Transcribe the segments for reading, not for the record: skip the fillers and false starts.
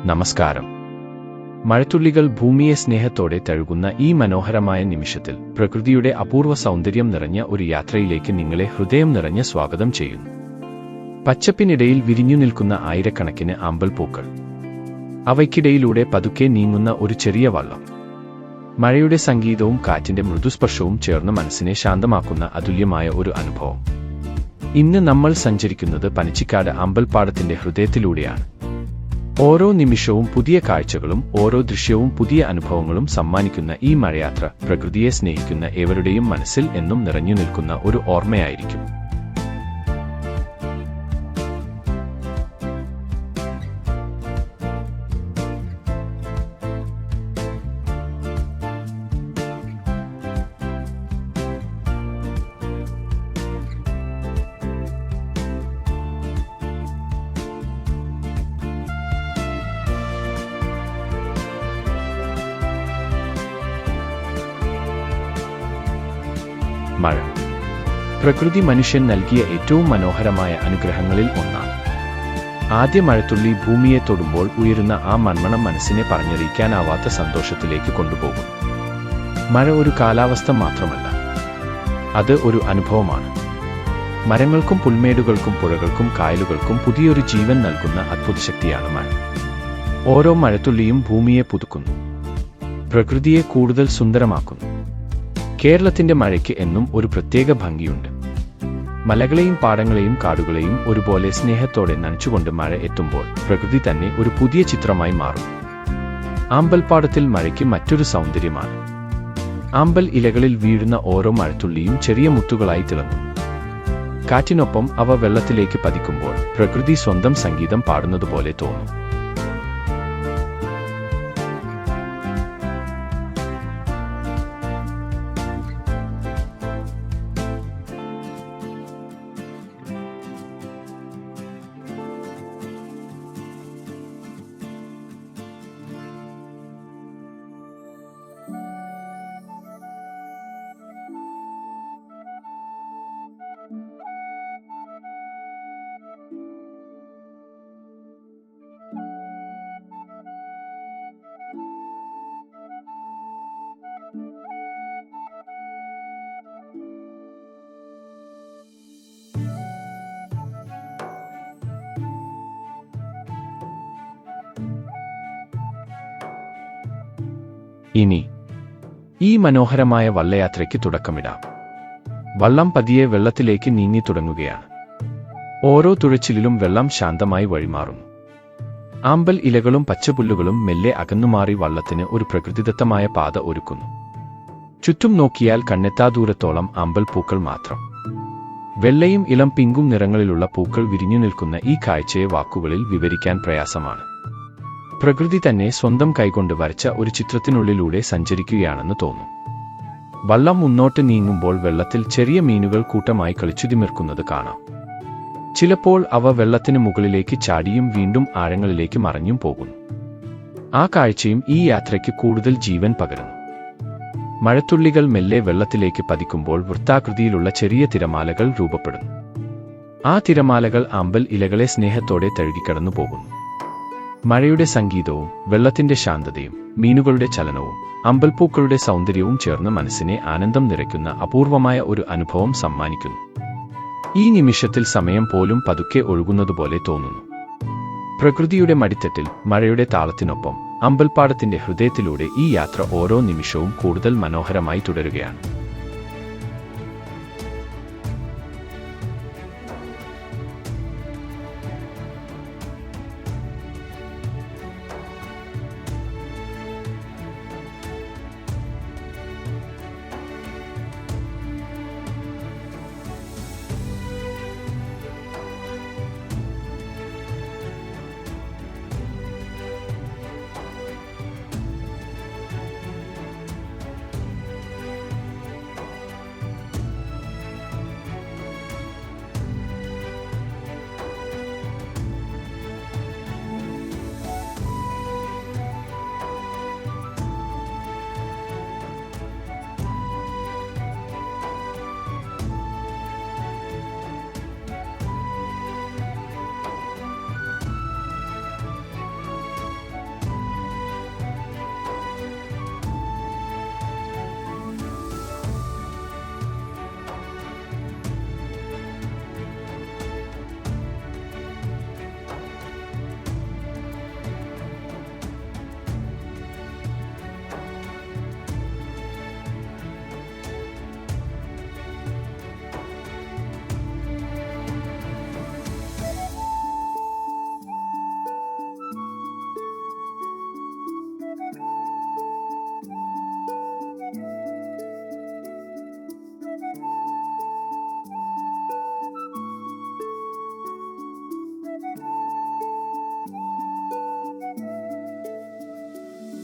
നമസ്കാരം. മഴത്തുള്ളികൾ ഭൂമിയെ സ്നേഹത്തോടെ തഴുകുന്ന ഈ മനോഹരമായ നിമിഷത്തിൽ പ്രകൃതിയുടെ അപൂർവ സൗന്ദര്യം നിറഞ്ഞ ഒരു യാത്രയിലേക്ക് നിങ്ങളെ ഹൃദയം നിറഞ്ഞ സ്വാഗതം ചെയ്യുന്നു. പച്ചപ്പിനിടയിൽ വിരിഞ്ഞു നിൽക്കുന്ന ആയിരക്കണക്കിന് ആമ്പൽപ്പൂക്കൾ, അവയ്ക്കിടയിലൂടെ പതുക്കെ നീങ്ങുന്ന ഒരു ചെറിയ വള്ളം, മഴയുടെ സംഗീതവും കാറ്റിന്റെ മൃദുസ്പർശവും ചേർന്ന് മനസ്സിനെ ശാന്തമാക്കുന്ന അതുല്യമായ ഒരു അനുഭവം. ഇന്ന് നമ്മൾ സഞ്ചരിക്കുന്നത് പനച്ചിക്കാട് അമ്പൽപ്പാടത്തിന്റെ ഹൃദയത്തിലൂടെയാണ്. ഓരോ നിമിഷവും പുതിയ കാഴ്ചകളും ഓരോ ദൃശ്യവും പുതിയ അനുഭവങ്ങളും സമ്മാനിക്കുന്ന ഈ മഴയാത്ര പ്രകൃതിയെ സ്നേഹിക്കുന്ന ഏവരുടെയും മനസ്സിൽ എന്നും നിറഞ്ഞു നിൽക്കുന്ന ഒരു ഓർമ്മയായിരിക്കും. മഴ, പ്രകൃതി മനുഷ്യൻ നൽകിയ ഏറ്റവും മനോഹരമായ അനുഗ്രഹങ്ങളിൽ ഒന്നാണ്. ആദ്യ മഴത്തുള്ളി ഭൂമിയെ തൊടുമ്പോൾ ഉയരുന്ന ആ മൺമണം മനസ്സിനെ പറഞ്ഞറിയിക്കാനാവാത്ത സന്തോഷത്തിലേക്ക് കൊണ്ടുപോകും. മഴ ഒരു കാലാവസ്ഥ മാത്രമല്ല, അത് ഒരു അനുഭവമാണ്. മരങ്ങൾക്കും പുൽമേടുകൾക്കും പുഴകൾക്കും കായലുകൾക്കും പുതിയൊരു ജീവൻ നൽകുന്ന അത്ഭുതശക്തിയാണ് മഴ. ഓരോ മഴത്തുള്ളിയും ഭൂമിയെ പുതുക്കുന്നു, പ്രകൃതിയെ കൂടുതൽ സുന്ദരമാക്കുന്നു. കേരളത്തിന്റെ മഴയ്ക്ക് എന്നും ഒരു പ്രത്യേക ഭംഗിയുണ്ട്. മലകളെയും പാടങ്ങളെയും കാടുകളെയും ഒരുപോലെ സ്നേഹത്തോടെ നനച്ചുകൊണ്ട് മഴ എത്തുമ്പോൾ പ്രകൃതി തന്നെ ഒരു പുതിയ ചിത്രമായി മാറും. ആമ്പൽപ്പാടത്തിൽ മഴയ്ക്ക് മറ്റൊരു സൗന്ദര്യമാണ്. ആമ്പൽ ഇലകളിൽ വീഴുന്ന ഓരോ മഴത്തുള്ളിയും ചെറിയ മുത്തുകളായി തിളങ്ങും. കാറ്റിനൊപ്പം അവ വെള്ളത്തിലേക്ക് പതിക്കുമ്പോൾ പ്രകൃതി സ്വന്തം സംഗീതം പാടുന്നതുപോലെ തോന്നും. ഇനി ഈ മനോഹരമായ വള്ളയാത്രയ്ക്ക് തുടക്കമിടാം. വള്ളം പതിയെ വെള്ളത്തിലേക്ക് നീങ്ങി തുടങ്ങുകയാണ്. ഓരോ തുഴച്ചിലിലും വെള്ളം ശാന്തമായി വഴിമാറുന്നു. ആമ്പൽ ഇലകളും പച്ചപ്പുല്ലുകളും മെല്ലെ അകന്നുമാറി വള്ളത്തിന് ഒരു പ്രകൃതിദത്തമായ പാത ഒരുക്കുന്നു. ചുറ്റും നോക്കിയാൽ കണ്ണെത്താ ദൂരത്തോളം ആമ്പൽ പൂക്കൾ മാത്രം. വെള്ളയും ഇളം പിങ്കും നിറങ്ങളിലുള്ള പൂക്കൾ വിരിഞ്ഞു നിൽക്കുന്ന ഈ കാഴ്ചയെ വാക്കുകളിൽ വിവരിക്കാൻ പ്രയാസമാണ്. പ്രകൃതി തന്നെ സ്വന്തം കൈകൊണ്ട് വരച്ച ഒരു ചിത്രത്തിനുള്ളിലൂടെ സഞ്ചരിക്കുകയാണെന്ന് തോന്നും. വള്ളം മുന്നോട്ട് നീങ്ങുമ്പോൾ വെള്ളത്തിൽ ചെറിയ മീനുകൾ കൂട്ടമായി കളിച്ചുതിമിർക്കുന്നത് കാണാം. ചിലപ്പോൾ അവ വെള്ളത്തിന് മുകളിലേക്ക് ചാടിയും വീണ്ടും ആഴങ്ങളിലേക്ക് മറഞ്ഞും പോകുന്നു. ആ കാഴ്ചയും ഈ യാത്രയ്ക്ക് കൂടുതൽ ജീവൻ പകരുന്നു. മഴത്തുള്ളികൾ മെല്ലെ വെള്ളത്തിലേക്ക് പതിക്കുമ്പോൾ വൃത്താകൃതിയിലുള്ള ചെറിയ തിരമാലകൾ രൂപപ്പെടുന്നു. ആ തിരമാലകൾ ആമ്പൽ ഇലകളെ സ്നേഹത്തോടെ തഴുകിക്കടന്നു പോകുന്നു. മഴയുടെ സംഗീതവും വെള്ളത്തിന്റെ ശാന്തതയും മീനുകളുടെ ചലനവും അമ്പൽപ്പൂക്കളുടെ സൗന്ദര്യവും ചേർന്ന് മനസ്സിനെ ആനന്ദം നിറയ്ക്കുന്ന അപൂർവമായ ഒരു അനുഭവം സമ്മാനിക്കുന്നു. ഈ നിമിഷത്തിൽ സമയം പോലും പതുക്കെ ഒഴുകുന്നതുപോലെ തോന്നുന്നു. പ്രകൃതിയുടെ മടിത്തട്ടിൽ മഴയുടെ താളത്തിനൊപ്പം അമ്പൽപ്പാടത്തിന്റെ ഹൃദയത്തിലൂടെ ഈ യാത്ര ഓരോ നിമിഷവും കൂടുതൽ മനോഹരമായി തുടരുകയാണ്.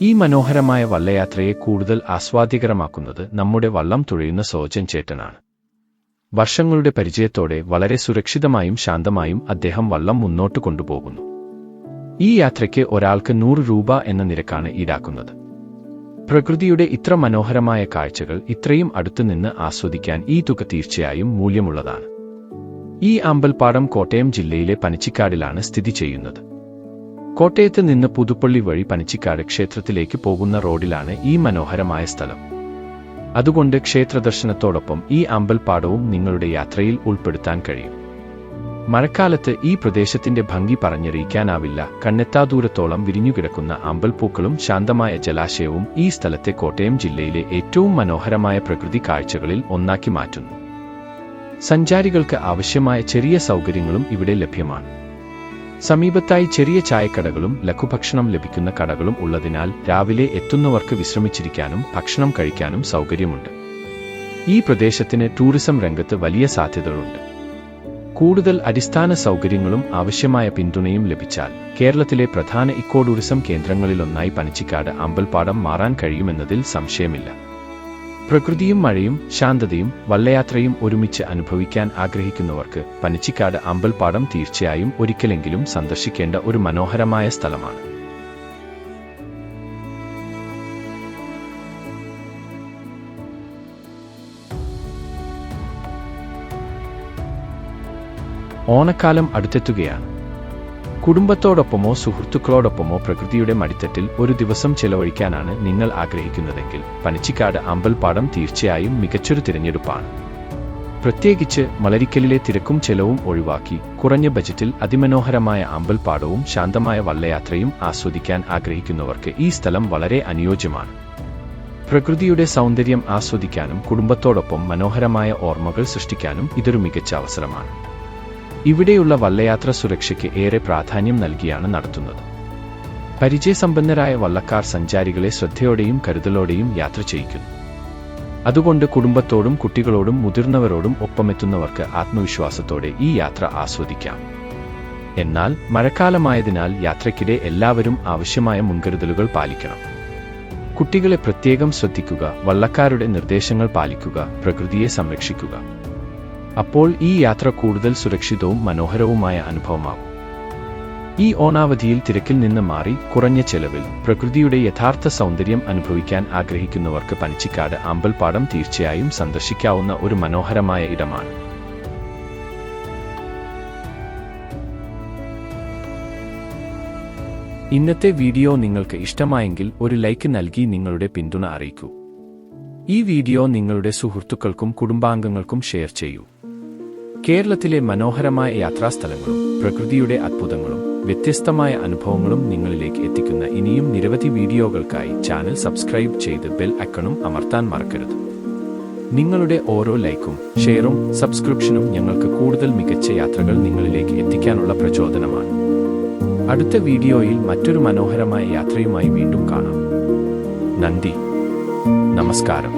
ഈ മനോഹരമായ വള്ളയാത്രയെ കൂടുതൽ ആസ്വാദ്യകരമാക്കുന്നത് നമ്മുടെ വള്ളം തുഴയുന്ന സോജൻ ചേട്ടനാണ്. വർഷങ്ങളുടെ പരിചയത്തോടെ വളരെ സുരക്ഷിതമായും ശാന്തമായും അദ്ദേഹം വള്ളം മുന്നോട്ട് കൊണ്ടുപോകുന്നു. ഈ യാത്രയ്ക്ക് ഒരാൾക്ക് 100 രൂപ എന്ന നിരക്കാണ് ഈടാക്കുന്നത്. പ്രകൃതിയുടെ ഇത്ര മനോഹരമായ കാഴ്ചകൾ ഇത്രയും അടുത്തുനിന്ന് ആസ്വദിക്കാൻ ഈ തുക തീർച്ചയായും മൂല്യമുള്ളതാണ്. ഈ അമ്പൽപ്പാടം കോട്ടയം ജില്ലയിലെ പനച്ചിക്കാടിലാണ് സ്ഥിതി ചെയ്യുന്നത്. കോട്ടയത്ത് നിന്ന് പുതുപ്പള്ളി വഴി പനച്ചിക്കാട് ക്ഷേത്രത്തിലേക്ക് പോകുന്ന റോഡിലാണ് ഈ മനോഹരമായ സ്ഥലം. അതുകൊണ്ട് ക്ഷേത്രദർശനത്തോടൊപ്പം ഈ അമ്പൽപ്പാടവും നിങ്ങളുടെ യാത്രയിൽ ഉൾപ്പെടുത്താൻ കഴിയും. മഴക്കാലത്ത് ഈ പ്രദേശത്തിന്റെ ഭംഗി പറഞ്ഞറിയിക്കാനാവില്ല. കണ്ണെത്താ ദൂരത്തോളം വിരിഞ്ഞുകിടക്കുന്ന അമ്പൽപ്പൂക്കളും ശാന്തമായ ജലാശയവും ഈ സ്ഥലത്തെ കോട്ടയം ജില്ലയിലെ ഏറ്റവും മനോഹരമായ പ്രകൃതി കാഴ്ചകളിൽ ഒന്നാക്കി മാറ്റുന്നു. സഞ്ചാരികൾക്ക് ആവശ്യമായ ചെറിയ സൗകര്യങ്ങളും ഇവിടെ ലഭ്യമാണ്. സമീപത്തായി ചെറിയ ചായക്കടകളും ലഘുഭക്ഷണം ലഭിക്കുന്ന കടകളും ഉള്ളതിനാൽ രാവിലെ എത്തുന്നവർക്ക് വിശ്രമിച്ചിരിക്കാനും ഭക്ഷണം കഴിക്കാനും സൗകര്യമുണ്ട്. ഈ പ്രദേശത്തിന് ടൂറിസം രംഗത്ത് വലിയ സാധ്യതകളുണ്ട്. കൂടുതൽ അടിസ്ഥാന സൗകര്യങ്ങളും ആവശ്യമായ പിന്തുണയും ലഭിച്ചാൽ കേരളത്തിലെ പ്രധാന ഇക്കോ ടൂറിസം കേന്ദ്രങ്ങളിലൊന്നായി പനച്ചിക്കാട് അമ്പൽപ്പാടം മാറാൻ കഴിയുമെന്നതിൽ സംശയമില്ല. പ്രകൃതിയും മഴയും ശാന്തതയും വള്ളയാത്രയും ഒരുമിച്ച് അനുഭവിക്കാൻ ആഗ്രഹിക്കുന്നവർക്ക് പനച്ചിക്കാട് അമ്പൽപ്പാടം തീർച്ചയായും ഒരിക്കലെങ്കിലും സന്ദർശിക്കേണ്ട ഒരു മനോഹരമായ സ്ഥലമാണ്. ഓണക്കാലം അടുത്തെത്തുകയാണ്. കുടുംബത്തോടൊപ്പമോ സുഹൃത്തുക്കളോടൊപ്പമോ പ്രകൃതിയുടെ മടിത്തട്ടിൽ ഒരു ദിവസം ചെലവഴിക്കാനാണ് നിങ്ങൾ ആഗ്രഹിക്കുന്നതെങ്കിൽ പനച്ചിക്കാട് അമ്പൽപ്പാടം തീർച്ചയായും മികച്ചൊരു തിരഞ്ഞെടുപ്പാണ്. പ്രത്യേകിച്ച് മലരിക്കലിലെ തിരക്കും ചെലവും ഒഴിവാക്കി കുറഞ്ഞ ബജറ്റിൽ അതിമനോഹരമായ അമ്പൽപ്പാടവും ശാന്തമായ വള്ളയാത്രയും ആസ്വദിക്കാൻ ആഗ്രഹിക്കുന്നവർക്ക് ഈ സ്ഥലം വളരെ അനുയോജ്യമാണ്. പ്രകൃതിയുടെ സൗന്ദര്യം ആസ്വദിക്കാനും കുടുംബത്തോടൊപ്പം മനോഹരമായ ഓർമ്മകൾ സൃഷ്ടിക്കാനും ഇതൊരു മികച്ച അവസരമാണ്. ഇവിടെയുള്ള വള്ളയാത്ര സുരക്ഷയ്ക്ക് ഏറെ പ്രാധാന്യം നൽകിയാണ് നടത്തുന്നത്. പരിചയസമ്പന്നരായ വള്ളക്കാർ സഞ്ചാരികളെ ശ്രദ്ധയോടെയും കരുതലോടെയും യാത്ര ചെയ്യിക്കുന്നു. അതുകൊണ്ട് കുടുംബത്തോടും കുട്ടികളോടും മുതിർന്നവരോടും ഒപ്പമെത്തുന്നവർക്ക് ആത്മവിശ്വാസത്തോടെ ഈ യാത്ര ആസ്വദിക്കാം. എന്നാൽ മഴക്കാലമായതിനാൽ യാത്രയ്ക്കിടെ എല്ലാവരും ആവശ്യമായ മുൻകരുതലുകൾ പാലിക്കണം. കുട്ടികളെ പ്രത്യേകം ശ്രദ്ധിക്കുക, വള്ളക്കാരുടെ നിർദ്ദേശങ്ങൾ പാലിക്കുക, പ്രകൃതിയെ സംരക്ഷിക്കുക. അപ്പോൾ ഈ യാത്ര കൂടുതൽ സുരക്ഷിതവും മനോഹരവുമായ അനുഭവമാകും. ഈ ഓണാവധിയിൽ തിരക്കിൽ നിന്ന് മാറി കുറഞ്ഞ ചെലവിൽ പ്രകൃതിയുടെ യഥാർത്ഥ സൗന്ദര്യം അനുഭവിക്കാൻ ആഗ്രഹിക്കുന്നവർക്ക് പനച്ചിക്കാട് അമ്പൽപ്പാടം തീർച്ചയായും സന്ദർശിക്കാവുന്ന ഒരു മനോഹരമായ ഇടമാണ്. ഇന്നത്തെ വീഡിയോ നിങ്ങൾക്ക് ഇഷ്ടമായെങ്കിൽ ഒരു ലൈക്ക് നൽകി നിങ്ങളുടെ പിന്തുണ അറിയിക്കൂ. ഈ വീഡിയോ നിങ്ങളുടെ സുഹൃത്തുക്കൾക്കും കുടുംബാംഗങ്ങൾക്കും ഷെയർ ചെയ്യൂ. കേരളത്തിലെ മനോഹരമായ യാത്രാസ്ഥലങ്ങളും പ്രകൃതിയുടെ അത്ഭുതങ്ങളും വ്യത്യസ്തമായ അനുഭവങ്ങളും നിങ്ങളിലേക്ക് എത്തിക്കുന്ന ഇനിയും നിരവധി വീഡിയോകൾക്കായി ചാനൽ സബ്സ്ക്രൈബ് ചെയ്ത് ബെൽ ഐക്കണും അമർത്താൻ മറക്കരുത്. നിങ്ങളുടെ ഓരോ ലൈക്കും ഷെയറും സബ്സ്ക്രിപ്ഷനും ഞങ്ങൾക്ക് കൂടുതൽ മികച്ച യാത്രകൾ നിങ്ങളിലേക്ക് എത്തിക്കാനുള്ള പ്രചോദനമാണ്. അടുത്ത വീഡിയോയിൽ മറ്റൊരു മനോഹരമായ യാത്രയുമായി വീണ്ടും കാണാം. നന്ദി, നമസ്കാരം.